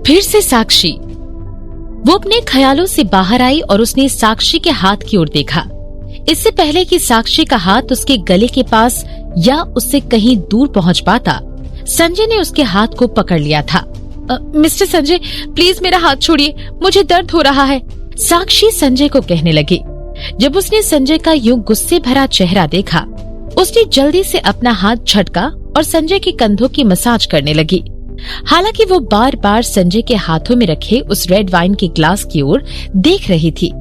फिर से साक्षी। वो अपने ख्यालों से बाहर आई और उसने साक्षी के हाथ की ओर देखा। इससे पहले कि साक्षी का हाथ उसके गले के पास या उससे कहीं दूर पहुंच पाता, संजय ने उसके हाथ को पकड़ लिया था। मिस्टर संजय, प्लीज मेरा हाथ छोड़िए, मुझे दर्द हो रहा है, साक्षी संजय को कहने लगी। जब उसने संजय का यूं गुस्से भरा चेहरा देखा, उसने जल्दी से अपना हाथ झटका और संजय के कंधों की मसाज करने लगी। हालांकि वो बार बार संजय के हाथों में रखे उस रेड वाइन के ग्लास की ओर देख रही थी।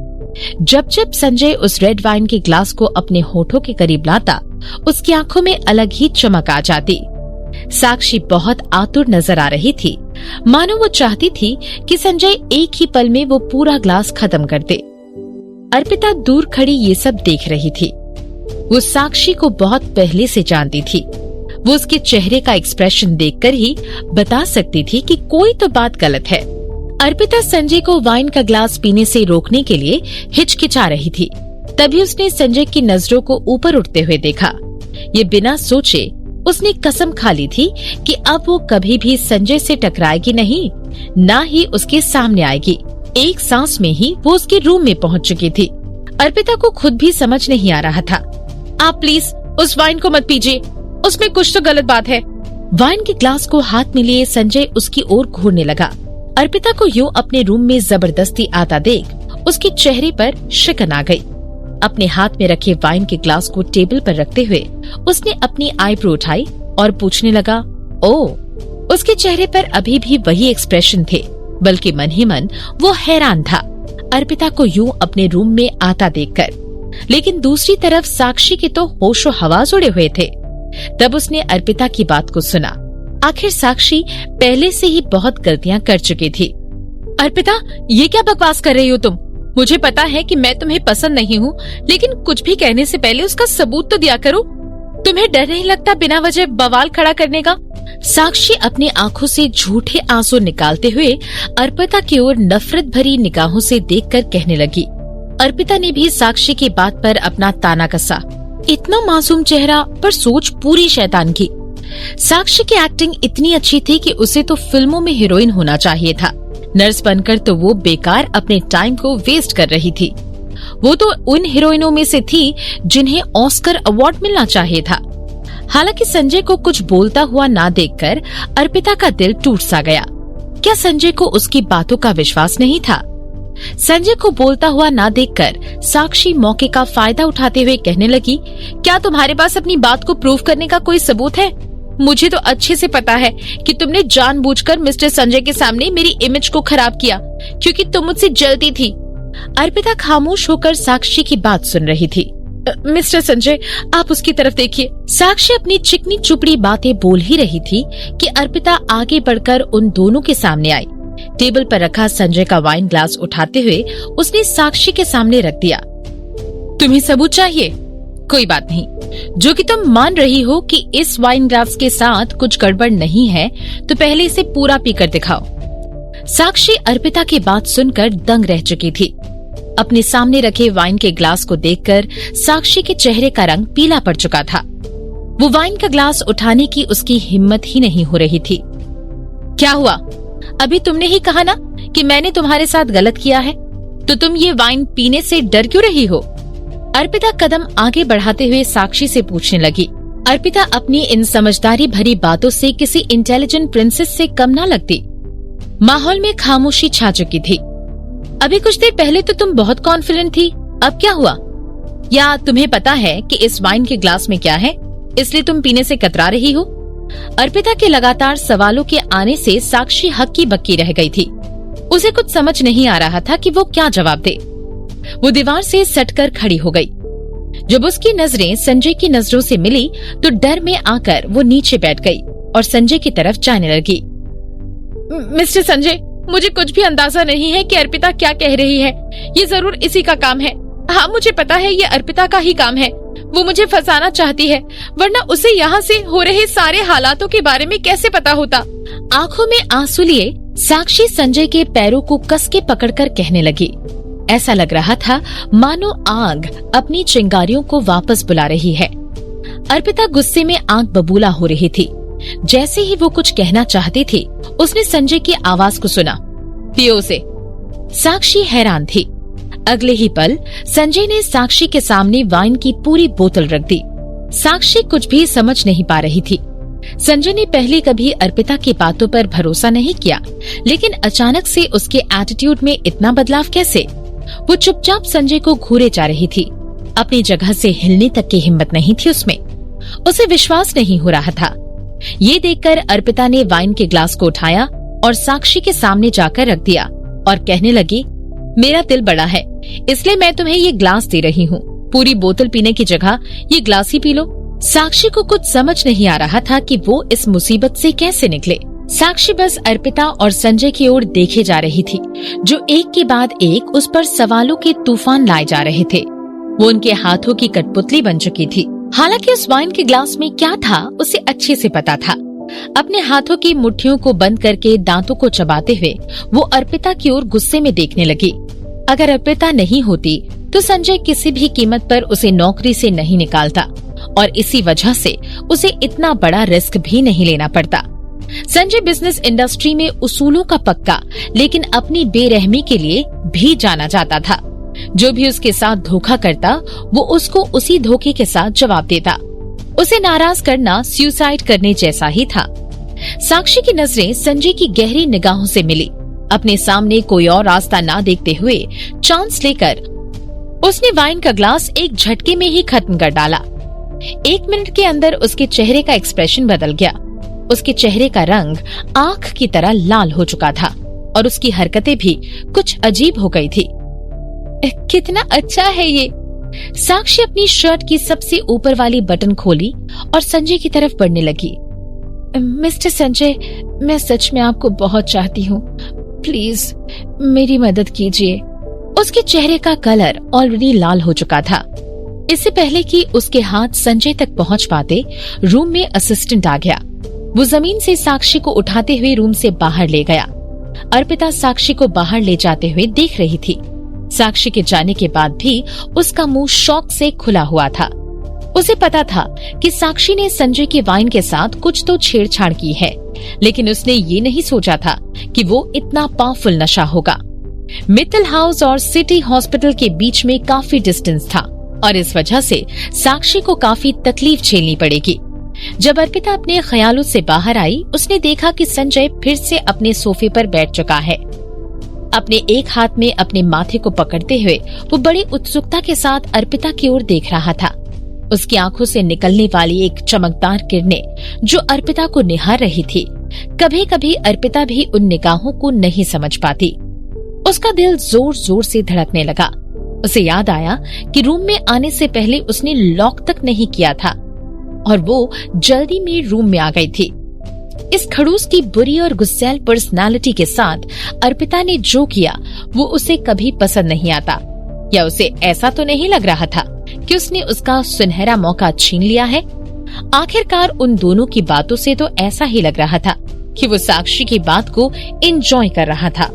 जब जब संजय उस रेड वाइन के ग्लास को अपने होठों के करीब लाता, उसकी आंखों में अलग ही चमक आ जाती। साक्षी बहुत आतुर नजर आ रही थी, मानो वो चाहती थी कि संजय एक ही पल में वो पूरा ग्लास खत्म कर दे। अर्पिता दूर खड़ी ये सब देख रही थी। वो साक्षी को बहुत पहले से जानती थी। वो उसके चेहरे का एक्सप्रेशन देखकर ही बता सकती थी कि कोई तो बात गलत है। अर्पिता संजय को वाइन का ग्लास पीने से रोकने के लिए हिचकिचा रही थी। तभी उसने संजय की नजरों को ऊपर उठते हुए देखा। ये बिना सोचे उसने कसम खा ली थी कि अब वो कभी भी संजय से टकराएगी नहीं, ना ही उसके सामने आएगी। एक सांस में ही वो उसके रूम में पहुंच चुकी थी। अर्पिता को खुद भी समझ नहीं आ रहा था। आप प्लीज उस वाइन को मत पीजिए, उसमें कुछ तो गलत बात है। वाइन के ग्लास को हाथ में लिए संजय उसकी ओर घूरने लगा। अर्पिता को यूं अपने रूम में जबरदस्ती आता देख उसके चेहरे पर शिकन आ गई। अपने हाथ में रखे वाइन के ग्लास को टेबल पर रखते हुए उसने अपनी आईब्रो उठाई और पूछने लगा, ओह। उसके चेहरे पर अभी भी वही एक्सप्रेशन थे, बल्कि मन ही मन वो हैरान था अर्पिता को यूं अपने रूम में आता देखकर। लेकिन दूसरी तरफ साक्षी के तो होशो हवास उड़े हुए थे। तब उसने अर्पिता की बात को सुना। आखिर साक्षी पहले से ही बहुत गलतियां कर चुकी थी। अर्पिता, ये क्या बकवास कर रही हो तुम? मुझे पता है कि मैं तुम्हें पसंद नहीं हूँ, लेकिन कुछ भी कहने से पहले उसका सबूत तो दिया करो। तुम्हें डर नहीं लगता बिना वजह बवाल खड़ा करने का? साक्षी अपनी आंखों से झूठे आंसू निकालते हुए अर्पिता की ओर नफरत भरी निगाहों से देखकर कहने लगी। अर्पिता ने भी साक्षी की बात पर अपना ताना कसा। इतना मासूम चेहरा पर सोच पूरी शैतान की। साक्षी की एक्टिंग इतनी अच्छी थी कि उसे तो फिल्मों में हीरोइन होना चाहिए था। नर्स बनकर तो वो बेकार अपने टाइम को वेस्ट कर रही थी। वो तो उन हीरोइनों में से थी जिन्हें ऑस्कर अवार्ड मिलना चाहिए था। हालांकि संजय को कुछ बोलता हुआ ना देखकर अर्पिता का दिल टूट सा गया। क्या संजय को उसकी बातों का विश्वास नहीं था? संजय को बोलता हुआ ना देखकर साक्षी मौके का फायदा उठाते हुए कहने लगी, क्या तुम्हारे पास अपनी बात को प्रूव करने का कोई सबूत है? मुझे तो अच्छे से पता है कि तुमने जानबूझकर मिस्टर संजय के सामने मेरी इमेज को खराब किया, क्योंकि तुम मुझसे जलती थी। अर्पिता खामोश होकर साक्षी की बात सुन रही थी। मिस्टर संजय, आप उसकी तरफ देखिए। साक्षी अपनी चिकनी चुपड़ी बातें बोल ही रही थी कि अर्पिता आगे बढ़कर उन दोनों के सामने आई। टेबल पर रखा संजय का वाइन ग्लास उठाते हुए उसने साक्षी के सामने रख दिया। तुम्हें सबूत चाहिए? कोई बात नहीं, जो कि तुम मान रही हो कि इस वाइन ग्लास के साथ कुछ गड़बड़ नहीं है, तो पहले इसे पूरा पीकर दिखाओ। साक्षी अर्पिता की बात सुनकर दंग रह चुकी थी। अपने सामने रखे वाइन के ग्लास को देखकर साक्षी के चेहरे का रंग पीला पड़ चुका था। वो वाइन का ग्लास उठाने की उसकी हिम्मत ही नहीं हो रही थी। क्या हुआ? अभी तुमने ही कहा ना कि मैंने तुम्हारे साथ गलत किया है, तो तुम ये वाइन पीने से डर क्यों रही हो? अर्पिता कदम आगे बढ़ाते हुए साक्षी से पूछने लगी। अर्पिता अपनी इन समझदारी भरी बातों से किसी इंटेलिजेंट प्रिंसेस से कम ना लगती। माहौल में खामोशी छा चुकी थी। अभी कुछ देर पहले तो तुम बहुत कॉन्फिडेंट थी, अब क्या हुआ? या तुम्हें पता है कि इस वाइन के ग्लास में क्या है, इसलिए तुम पीने से कतरा रही हो? अर्पिता के लगातार सवालों के आने से साक्षी हक्की बक्की रह गई थी। उसे कुछ समझ नहीं आ रहा था कि वो क्या जवाब दे। वो दीवार से सटकर खड़ी हो गई। जब उसकी नजरें संजय की नजरों से मिली तो डर में आकर वो नीचे बैठ गई और संजय की तरफ जाने लगी। मिस्टर संजय, मुझे कुछ भी अंदाजा नहीं है कि अर्पिता क्या कह रही है। ये जरूर इसी का काम है। हाँ, मुझे पता है ये अर्पिता का ही काम है। वो मुझे फंसाना चाहती है, वरना उसे यहाँ से हो रहे सारे हालातों के बारे में कैसे पता होता। आंखों में आंसू लिए साक्षी संजय के पैरों को कस के पकड़कर कहने लगी। ऐसा लग रहा था मानो आग अपनी चिंगारियों को वापस बुला रही है। अर्पिता गुस्से में आंख बबूला हो रही थी। जैसे ही वो कुछ कहना चाहती थी, उसने संजय की आवाज को सुना, पियो उसे। साक्षी हैरान थी। अगले ही पल संजय ने साक्षी के सामने वाइन की पूरी बोतल रख दी। साक्षी कुछ भी समझ नहीं पा रही थी। संजय ने पहले कभी अर्पिता की बातों पर भरोसा नहीं किया, लेकिन अचानक से उसके एटीट्यूड में इतना बदलाव कैसे? वो चुपचाप संजय को घूरे जा रही थी। अपनी जगह से हिलने तक की हिम्मत नहीं थी उसमें। उसे विश्वास नहीं हो रहा था। ये देखकर अर्पिता ने वाइन के ग्लास को उठाया और साक्षी के सामने जाकर रख दिया और कहने लगी, मेरा दिल बड़ा है, इसलिए मैं तुम्हें ये ग्लास दे रही हूँ। पूरी बोतल पीने की जगह ये ग्लास ही पी लो। साक्षी को कुछ समझ नहीं आ रहा था कि वो इस मुसीबत से कैसे निकले। साक्षी बस अर्पिता और संजय की ओर देखे जा रही थी, जो एक के बाद एक उस पर सवालों के तूफान लाए जा रहे थे। वो उनके हाथों की कठपुतली बन चुकी थी। हालांकि उस वाइन के ग्लास में क्या था उसे अच्छे से पता था। अपने हाथों की मुट्ठियों को बंद करके दांतों को चबाते हुए वो अर्पिता की ओर गुस्से में देखने लगी। अगर अर्पिता नहीं होती तो संजय किसी भी कीमत पर उसे नौकरी से नहीं निकालता और इसी वजह से उसे इतना बड़ा रिस्क भी नहीं लेना पड़ता। संजय बिजनेस इंडस्ट्री में उसूलों का पक्का, लेकिन अपनी बेरहमी के लिए भी जाना जाता था। जो भी उसके साथ धोखा करता वो उसको उसी धोखे के साथ जवाब देता। उसे नाराज करना सुसाइड करने जैसा ही था। साक्षी की नजरें संजय की गहरी निगाहों से मिली। अपने सामने कोई और रास्ता ना देखते हुए चांस लेकर उसने वाइन का ग्लास एक झटके में ही खत्म कर डाला। 1 मिनट के अंदर उसके चेहरे का एक्सप्रेशन बदल गया। उसके चेहरे का रंग आंख की तरह लाल हो चुका था और उसकी हरकतें भी कुछ अजीब हो गई थी। कितना अच्छा है ये। साक्षी अपनी शर्ट की सबसे ऊपर वाली बटन खोली और संजय की तरफ बढ़ने लगी। मिस्टर संजय, मैं सच में आपको बहुत चाहती हूँ, प्लीज मेरी मदद कीजिए। उसके चेहरे का कलर ऑलरेडी लाल हो चुका था। इससे पहले कि उसके हाथ संजय तक पहुंच पाते, रूम में असिस्टेंट आ गया। वो जमीन से साक्षी को उठाते हुए रूम से बाहर ले गया। अर्पिता साक्षी को बाहर ले जाते हुए देख रही थी। साक्षी के जाने के बाद भी उसका मुंह शौक से खुला हुआ था। उसे पता था कि साक्षी ने संजय के वाइन के साथ कुछ तो छेड़छाड़ की है, लेकिन उसने ये नहीं सोचा था कि वो इतना पावरफुल नशा होगा। मित्तल हाउस और सिटी हॉस्पिटल के बीच में काफी डिस्टेंस था और इस वजह से साक्षी को काफी तकलीफ झेलनी पड़ेगी। जब अर्पिता अपने ख्यालों से बाहर आई, उसने देखा कि संजय फिर से अपने सोफे पर बैठ चुका है। अपने एक हाथ में अपने माथे को पकड़ते हुए वो बड़ी उत्सुकता के साथ अर्पिता की ओर देख रहा था। उसकी आंखों से निकलने वाली एक चमकदार किरणें जो अर्पिता को निहार रही थी, कभी कभी अर्पिता भी उन निगाहों को नहीं समझ पाती। उसका दिल जोर जोर से धड़कने लगा। उसे याद आया कि रूम में आने से पहले उसने लॉक तक नहीं किया था और वो जल्दी में रूम में आ गई थी। इस खड़ूस की बुरी और गुस्सैल पर्सनालिटी के साथ अर्पिता ने जो किया वो उसे कभी पसंद नहीं आता। या उसे ऐसा तो नहीं लग रहा था कि उसने उसका सुनहरा मौका छीन लिया है? आखिरकार उन दोनों की बातों से तो ऐसा ही लग रहा था कि वो साक्षी की बात को एंजॉय कर रहा था।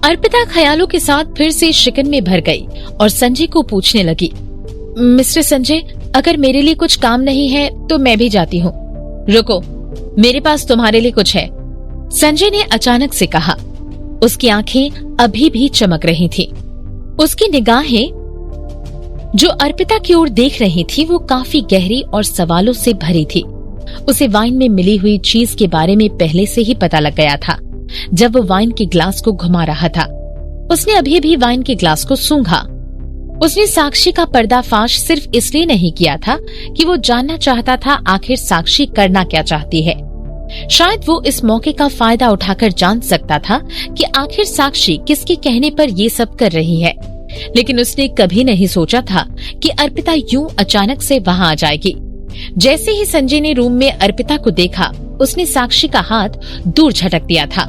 अर्पिता ख्यालों के साथ फिर से शिकन में भर गई और संजय को पूछने लगी, मिस्टर संजय, अगर मेरे लिए कुछ काम नहीं है तो मैं भी जाती हूँ। रुको, मेरे पास तुम्हारे लिए कुछ है, संजय ने अचानक से कहा। उसकी आंखें अभी भी चमक रही थी। उसकी निगाहें जो अर्पिता की ओर देख रही थी वो काफी गहरी और सवालों से भरी थी। उसे वाइन में मिली हुई चीज के बारे में पहले से ही पता लग गया था। जब वो वाइन के ग्लास को घुमा रहा था, उसने अभी भी वाइन के ग्लास को सूंघा। उसने साक्षी का पर्दाफाश सिर्फ इसलिए नहीं किया था कि वो जानना चाहता था आखिर साक्षी करना क्या चाहती है। शायद वो इस मौके का फायदा उठाकर जान सकता था कि आखिर साक्षी किसके कहने पर ये सब कर रही है। लेकिन उसने कभी नहीं सोचा था कि अर्पिता यूं अचानक से वहां आ जाएगी। जैसे ही संजय ने रूम में अर्पिता को देखा, उसने साक्षी का हाथ दूर झटक दिया था।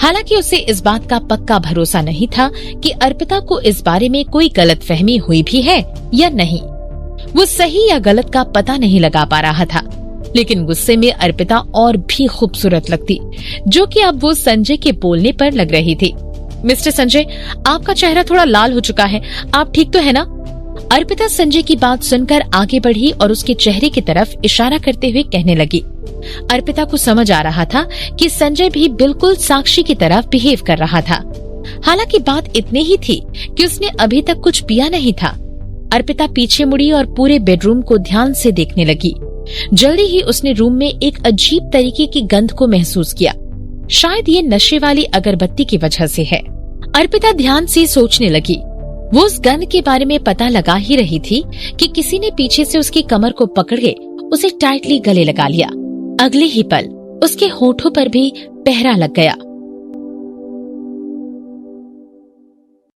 हालांकि उसे इस बात का पक्का भरोसा नहीं था कि अर्पिता को इस बारे में कोई गलतफहमी हुई भी है या नहीं। वो सही या गलत का पता नहीं लगा पा रहा था, लेकिन गुस्से में अर्पिता और भी खूबसूरत लगती, जो कि अब वो संजय के बोलने पर लग रही थी। मिस्टर संजय, आपका चेहरा थोड़ा लाल हो चुका है, आप ठीक तो है ना? अर्पिता संजय की बात सुनकर आगे बढ़ी और उसके चेहरे की तरफ इशारा करते हुए कहने लगी। अर्पिता को समझ आ रहा था कि संजय भी बिल्कुल साक्षी की तरफ बिहेव कर रहा था। हालांकि बात इतनी ही थी कि उसने अभी तक कुछ पिया नहीं था। अर्पिता पीछे मुड़ी और पूरे बेडरूम को ध्यान से देखने लगी। जल्दी ही उसने रूम में एक अजीब तरीके की गंध को महसूस किया। शायद ये नशे वाली अगरबत्ती की वजह से है। अर्पिता ध्यान से सोचने लगी। वो उस गंध के बारे में पता लगा ही रही थी कि किसी ने पीछे से उसकी कमर को पकड़ के उसे टाइटली गले लगा लिया। अगले ही पल उसके होठों पर भी पहरा लग गया।